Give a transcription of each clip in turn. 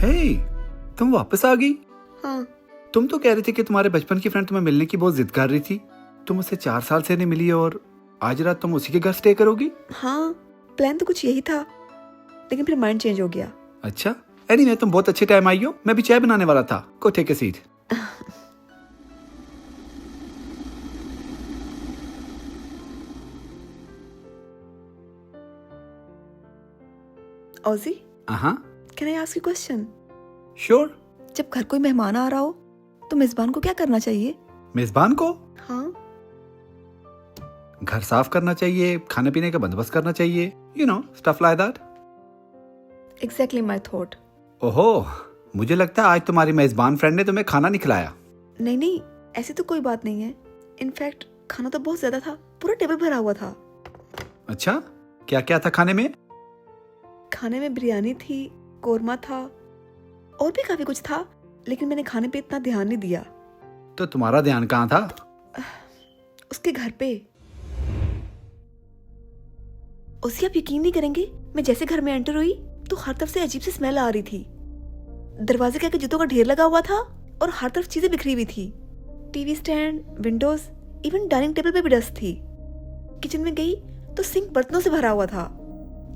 हे, तुम वापस आ गई? हाँ। तुम तो कह रही थी कि तुम्हारे बचपन की फ्रेंड तुम्हें मिलने की बहुत जिद कर रही थी। तुम उससे 4 साल से नहीं मिली और आज रात तुम उसी के घर स्टे करोगी? हाँ, प्लान तो कुछ यही था, लेकिन फिर माइंड चेंज हो गया। अच्छा, एनीवे तुम बहुत अच्छे टाइम आई हो। मैं भी चाय बनाने वाला था। Go take a seat. ऑजी, हाँ, can I ask you question? Sure. जब घर कोई मेहमान आ रहा हो तो मेजबान को क्या करना चाहिए? मेजबान को हाँ। घर साफ करना चाहिए, खाने पीने का बंदोबस्त करना चाहिए, you know stuff like that. Exactly my thought. ओहो, मुझे लगता है आज तुम्हारी मेजबान फ्रेंड ने तुम्हें खाना नहीं खिलाया। नहीं नहीं, ऐसी तो कोई बात नहीं है। इनफैक्ट खाना तो बहुत ज्यादा था, पूरा टेबल भरा हुआ था। अच्छा, क्या क्या था खाने में? खाने में बिरयानी थी, कोरमा था और भी काफी कुछ था, लेकिन मैंने खाने पे इतना ध्यान नहीं दिया। तो तुम्हारा ध्यान कहाँ था? उसके घर पे। उसी आप यकीन नहीं करेंगे, मैं जैसे घर में एंटर हुई तो हर तरफ से अजीब सी स्मेल आ रही थी। दरवाजे के आगे जूतों का ढेर लगा हुआ था और हर तरफ चीजें बिखरी हुई थी। TV stand, Windows, even dining table पे भी डस्ट थी। किचन में गई तो सिंक बर्तनों से भरा हुआ था।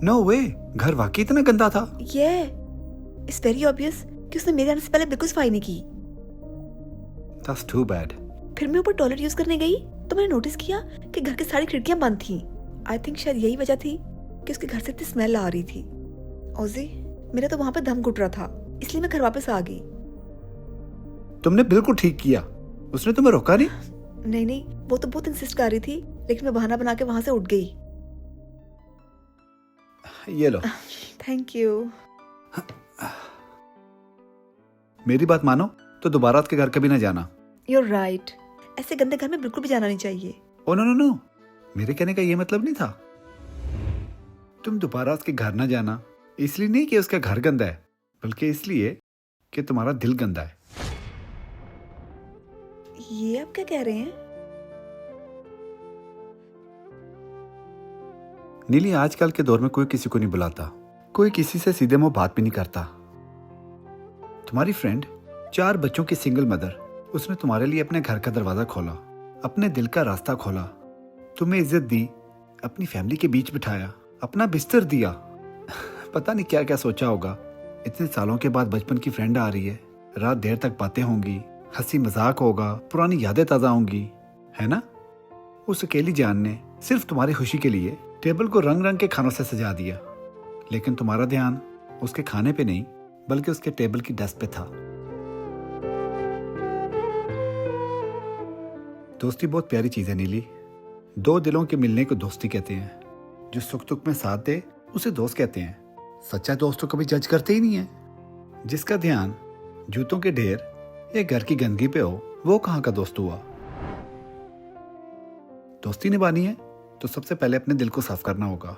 नो वे, घर वाकई इतना गंदा था? ये इट्स वेरी ऑब्वियस कि उसने मेरे आने से पहले बिल्कुल सफाई नहीं की। That's too bad. फिर मैं ऊपर टॉयलेट यूज करने गई तो मैंने नोटिस किया कि घर की सारी खिड़कियां बंद थी। आई थिंक शायद यही वजह थी कि उसके घर से इतनी स्मेल आ रही थी। ओजी, मेरा तो वहां पे दम घुट रहा था, इसलिए मैं घर वापस आ गई। तुमने बिल्कुल ठीक किया। उसने तुम्हें रोका नहीं? नहीं नहीं, वो तो बहुत इंसिस्ट कर रही थी, लेकिन मैं बहाना बना के वहां से उठ गई। ये लो। Thank you. मेरी बात मानो तो दोबारा उसके घर कभी ना जाना। You're right. ऐसे गंदे घर में बिल्कुल भी जाना नहीं चाहिए। ओ नो नो नो, मेरे कहने का ये मतलब नहीं था। तुम दोबारा उसके घर ना जाना, इसलिए नहीं कि उसका घर गंदा है, बल्कि इसलिए कि तुम्हारा दिल गंदा है। ये आप क्या कह रहे हैं? नीली, आजकल के दौर में कोई किसी को नहीं बुलाता, कोई किसी से सीधे मुंह बात भी नहीं करता। तुम्हारी फ्रेंड 4 बच्चों की सिंगल मदर, उसने तुम्हारे लिए अपने घर का दरवाजा खोला, अपने दिल का रास्ता खोला, तुम्हें इज्जत दी, अपनी फैमिली के बीच बिठाया, अपना बिस्तर दिया। पता नहीं क्या क्या सोचा होगा। इतने सालों के बाद बचपन की फ्रेंड आ रही है, रात देर तक बातें होंगी, हंसी मजाक होगा, पुरानी यादें ताजा होंगी, है ना? उस अकेली जान ने सिर्फ तुम्हारी खुशी के लिए टेबल को रंग रंग के खानों से सजा दिया, लेकिन तुम्हारा ध्यान उसके खाने पे नहीं बल्कि उसके टेबल की डस्ट पे था। दोस्ती बहुत प्यारी चीज है नीली। 2 दिलों के मिलने को दोस्ती कहते हैं। जो सुख दुख में साथ दे उसे दोस्त कहते हैं। सच्चा दोस्त तो कभी जज करते ही नहीं है। जिसका ध्यान जूतों के ढेर या घर की गंदगी पे हो, वो कहाँ का दोस्त हुआ? दोस्ती निभानी है तो सबसे पहले अपने दिल को साफ करना होगा।